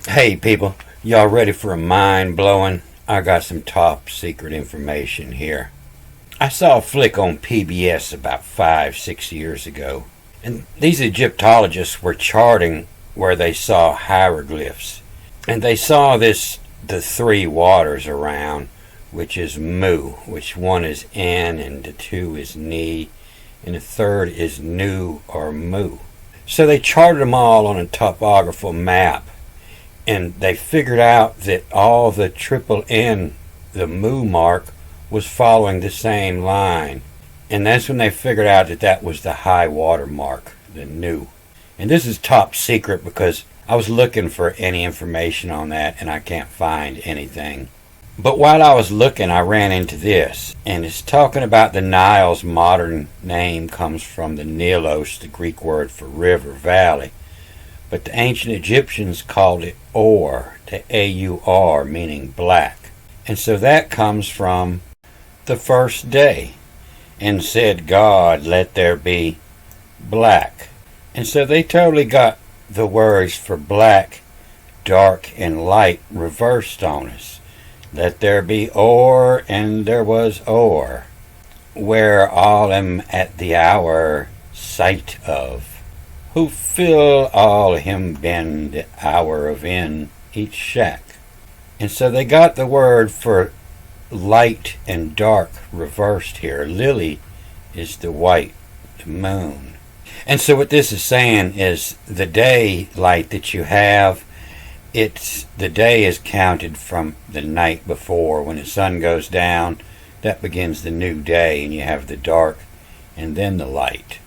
Hey people, y'all ready for a mind blowing? I got some top secret information here. I saw a flick on PBS about 5, 6 years ago, and these Egyptologists were charting where they saw hieroglyphs. And they saw the three waters around, which is Mu, which one is N, and the two is Ni, and the third is Nu or Mu. So they charted them all on a topographical map, and they figured out that all the triple N, the Mu mark, was following the same line. And that's when they figured out that that was the high water mark, the Nu. And this is top secret because I was looking for any information on that and I can't find anything. But while I was looking, I ran into this, and it's talking about the Nile's modern name comes from the Nilos, the Greek word for river, valley. But the ancient Egyptians called it Or, the A-U-R, meaning black. And so that comes from the first day. And said God, let there be black. And so they totally got the words for black, dark, and light reversed on us. Let there be Or, and there was Or, where all am at the hour sight of. Who fill all him been the hour of in each shack. And so they got the word for light and dark reversed here. Lily is the white, the moon. And so what this is saying is the daylight that you have, the day is counted from the night before. When the sun goes down, that begins the new day, and you have the dark and then the light.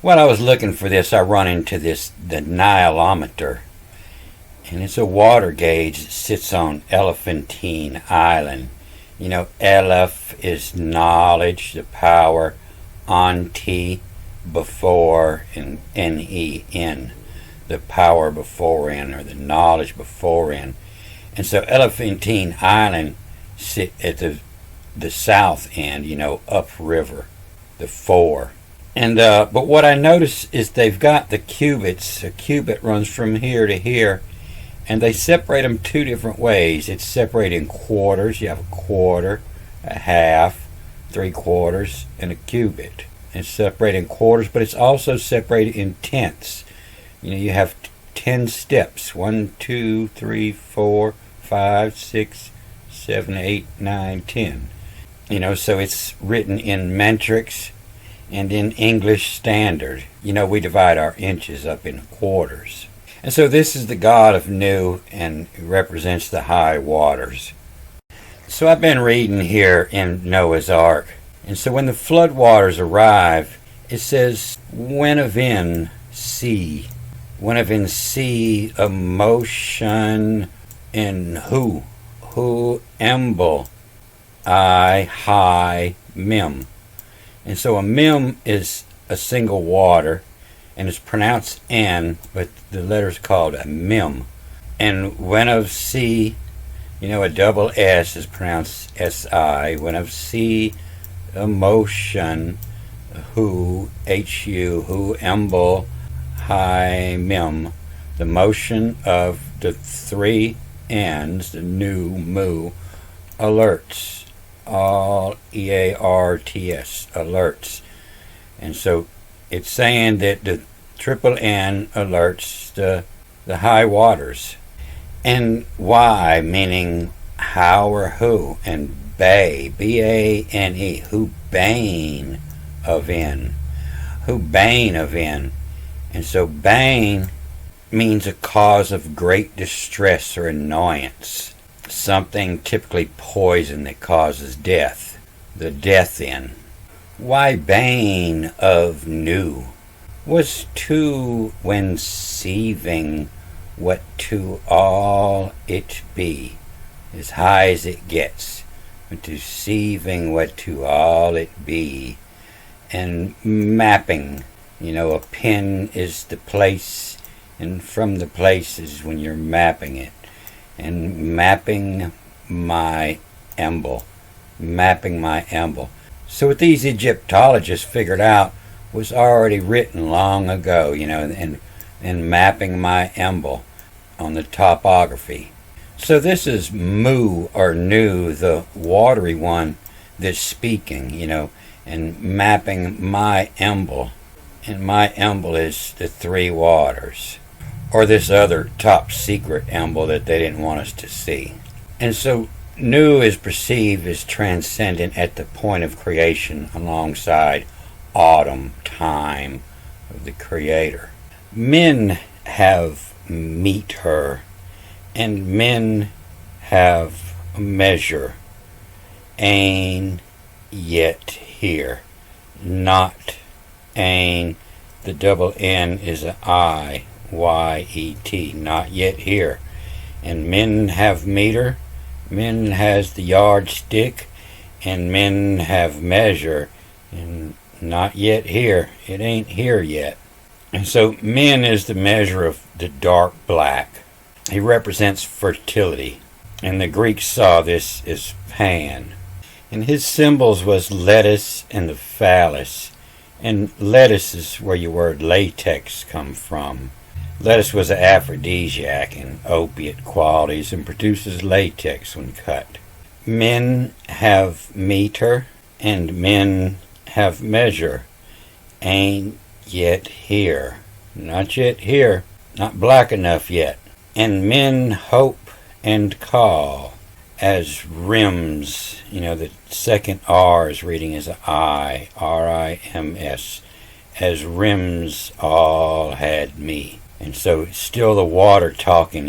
While I was looking for this, I run into the Nilometer, and it's a water gauge that sits on Elephantine Island. You know, Aleph is knowledge, the power, Anti, before, and N-E-N, the power before in, or the knowledge before in. And so Elephantine Island sit at the south end, you know, upriver, the four. And but what I noticed is they've got the cubits. A cubit runs from here to here, and they separate them two different ways. It's separated in quarters. You have a quarter, a half, 3/4, and a cubit. It's separated in quarters, but it's also separated in tenths. You know, you have 10 steps. 1, 2, 3, 4, 5, 6, 7, 8, 9, 10. You know, so it's written in metrics and in English Standard. You know, we divide our inches up in quarters. And so this is the god of Nu, and it represents the high waters. So I've been reading here in Noah's Ark. And so when the flood waters arrive, it says, when of in sea. When of in sea, a motion in who emble, I, high, mem. And so a mem is a single water, and it's pronounced N, but the letter's called a mem. And when of sea, you know, a double S is pronounced S-I. When of sea, a motion, who, H-U, who emble, high, mem. The motion of the three N's, the Nu, Mu, alerts. All E-A-R-T-S, alerts. And so it's saying that the triple N alerts the high waters. And why, meaning how or who, and Bay, B-A-N-E, who bane of in, who bane of in. And so bane means a cause of great distress or annoyance. Something typically poison that causes death, the death in. Why bane of Nu was to when seething what to all it be, as high as it gets, but to seething what to all it be. And mapping, you know, a pin is the place, and from the place is when you're mapping it. And mapping my emble. So what these Egyptologists figured out was already written long ago, you know, and mapping my emble. on the topography. So this is Mu or Nu, the watery one that's speaking, and mapping my emblem. And my emblem is the three waters, or this other top secret emblem that they didn't want us to see. And so Nu is perceived as transcendent at the point of creation alongside autumn, time of the Creator. Men have meet her, and men have measure, ain yet here, not ain. The double N is a I, Y-E-T, not yet here. And men have meter, men has the yardstick, and men have measure, and not yet here. It ain't here yet. And so men is the measure of the dark black. He represents fertility, and the Greeks saw this as Pan. And his symbols was lettuce and the phallus. And lettuce is where your word latex come from. Lettuce was an aphrodisiac and opiate qualities and produces latex when cut. Men have meter and men have measure. Ain't yet here. Not yet here. Not black enough yet. And men hope and call as rims. The second R is reading as I, R-I-M-S. As rims all had me. And so it's still the water talking,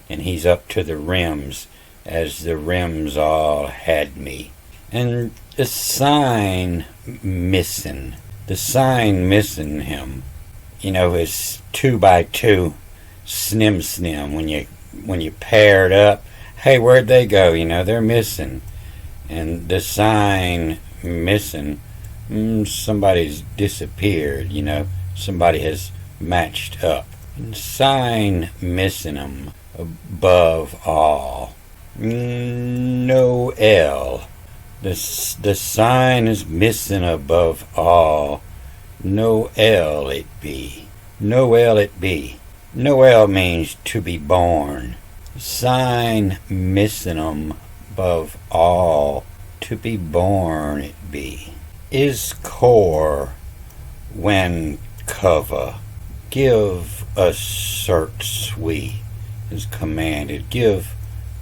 and he's up to the rims, as the rims all had me. And the sign missing. The sign missing him, is 2 by 2, snim. When you paired up, hey, where'd they go? They're missing. And the sign missing, somebody's disappeared. Somebody has matched up. And sign missing them above all. No L. The sign is missing above all. No L it be. No L it be. No L means to be born. Sign missing 'em above all. To be born it be. Is core when cover. Give us certs we. Is commanded. Give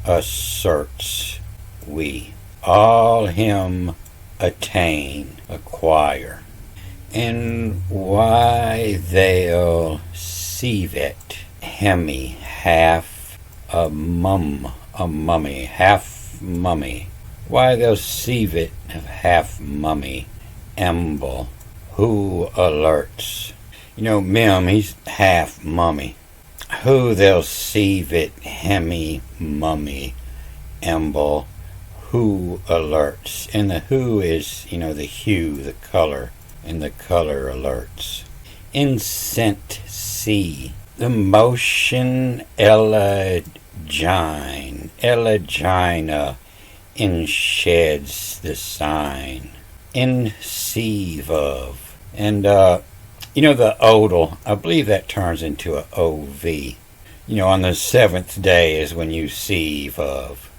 us certs we. All him attain, acquire. And why they'll sieve it, hemi, half a mummy, half mummy. Why they'll sieve it of half mummy, emble, who alerts. Mim, he's half mummy. Who they'll sieve it, hemi, mummy, emble, who alerts. And the who is, the hue, the color, and the color alerts. Incent see, the motion elegine, elegina, insheds the sign, inceive of. And, the odal, I believe that turns into a OV. On the seventh day is when you sieve of.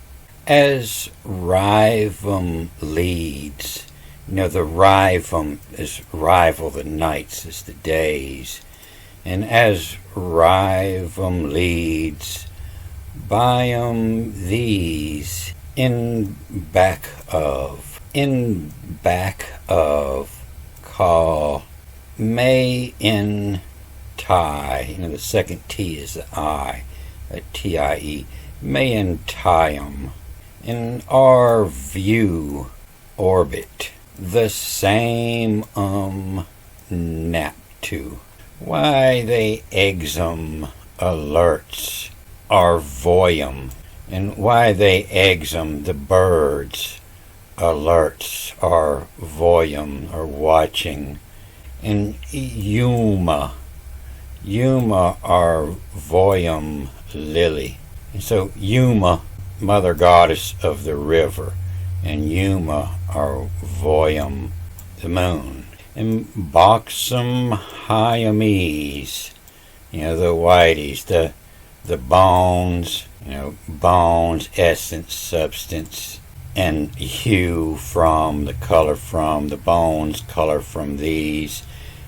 As rivum leads, the rivum is rival, the nights is the days. And as rivum leads, biome these, in back of, call, may in tie, the second T is the I, a T-I-E, may in tie in our view, orbit, the same nap to. Why they exum alerts are voyum, and why they exum the birds alerts are voyum, or watching. And Yuma are voyum lily. And so Yuma, mother goddess of the river, and Yuma are voyum, the moon. And Boxum Hyamese, the whiteys, the the bones, bones, essence, substance, and hue from the color from the bones, color from these,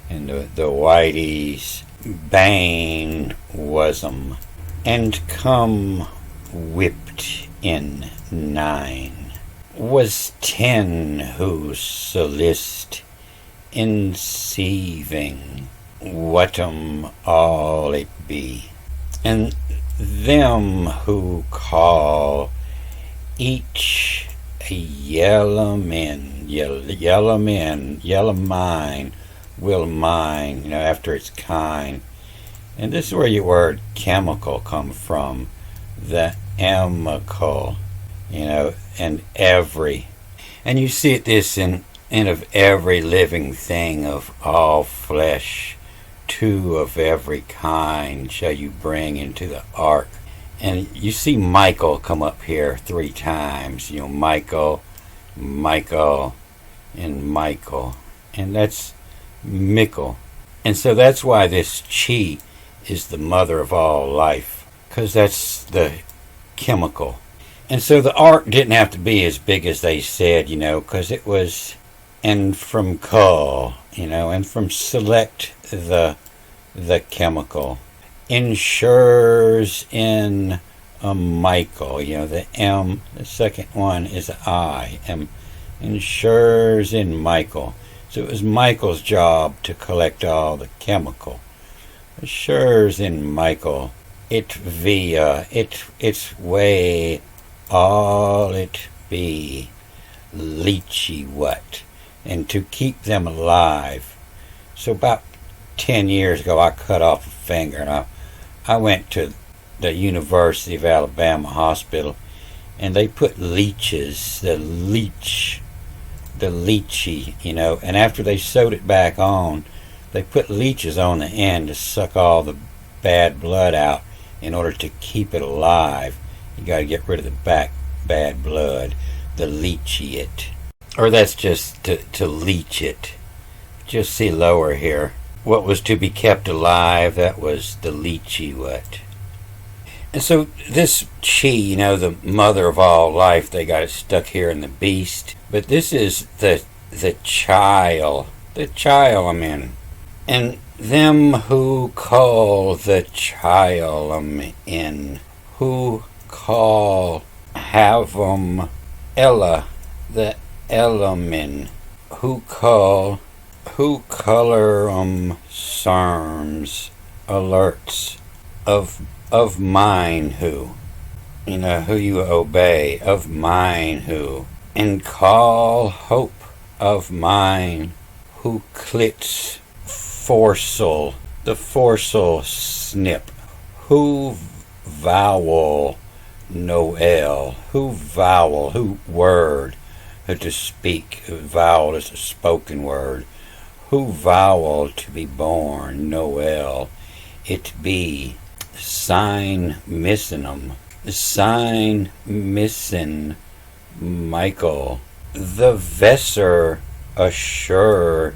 and the whiteys, bane wasum, and come whipped in 9, was 10 who solicit inceiving whatum all it be, and them who call each a yellow men, yellow mine, will mine, after its kind. And this is where your word chemical comes from, the chemical, and every. And you see this in of every living thing of all flesh, 2 of every kind shall you bring into the ark. And you see Michael come up here 3 times, Michael, Michael, and Michael. And that's Mickle. And so that's why this chi is the mother of all life, because that's the chemical. And so the ark didn't have to be as big as they said, because it was, and from cull, and from select the chemical. Ensures in a Michael, the M, the second one is I, ensures in Michael. So it was Michael's job to collect all the chemical. Assures in Michael, it via, its way, all it be, leechy what, and to keep them alive. So about 10 years ago, I cut off a finger, and I went to the University of Alabama hospital, and they put leeches, the leechy, and after they sewed it back on, they put leeches on the end to suck all the bad blood out in order to keep it alive. You got to get rid of the bad blood, the leechy it. Or that's just to leech it. Just see lower here. What was to be kept alive, that was the leechy what. And so this chi, the mother of all life, they got it stuck here in the beast. But this is the child I'm in. And them who call the child I'm in, who call have Ella, the element, who color sarms, alerts of mine who you obey, of mine who, and call hope of mine who clits forsel, the forsel snip, who vowel Noel, who vowel, who word, who to speak, vowel is a spoken word, who vowel to be born, Noel, it be, sign missing Michael, the vesser assure,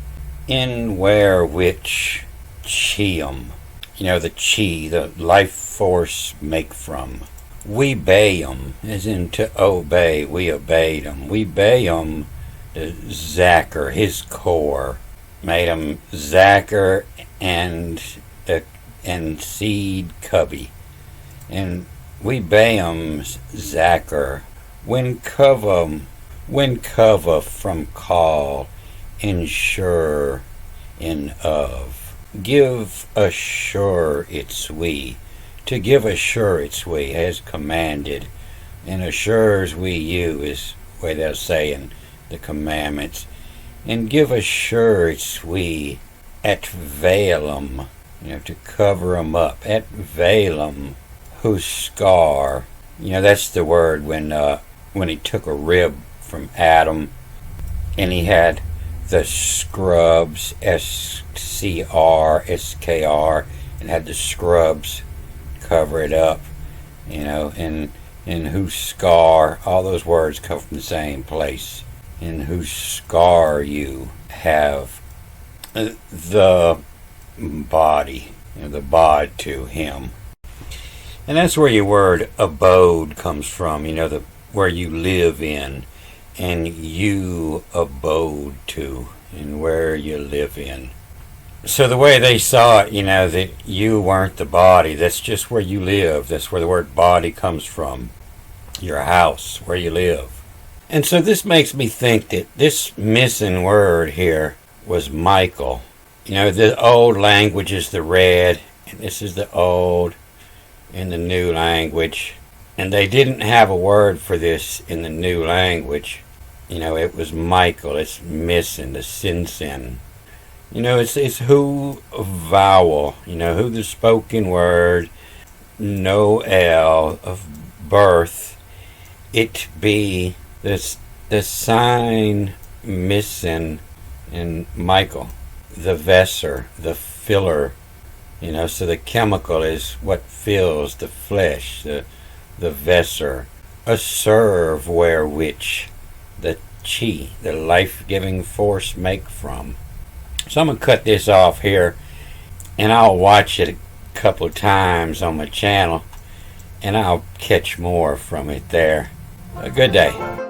in where which chium, the chi, the life force make from. We bay 'em, as in to obey, we obeyed 'em. We bay 'em, the Zacher, his core, made 'em Zacher and seed cubby. And we bay 'em Zacher, when cover from call, ensure in of. Give assure its we. To give assure its we, as commanded, and assures we you is the way they'll say in the commandments. And give assure its we, at veilum, to cover 'em up, at veilum, who scar. That's the word when he took a rib from Adam, and he had the scrubs, SKR, and had the scrubs cover it up, and who scar, all those words come from the same place. In who scar you have the body, the bod to him. And that's where your word abode comes from, where you live in, and you abode to, and where you live in. So the way they saw it, that you weren't the body, that's just where you live. That's where the word body comes from. Your house, where you live. And so this makes me think that this missing word here was Michael. The old language is the red, and this is the old in the new language. And they didn't have a word for this in the new language. It was Michael. It's missing, the sin. It's who vowel, who the spoken word, no L of birth, it be the sign missing in Michael, the vesser, the filler, so the chemical is what fills the flesh, the vesser, a serve where which the chi, the life-giving force, make from. So I'm going to cut this off here, and I'll watch it a couple of times on my channel, and I'll catch more from it there. A good day.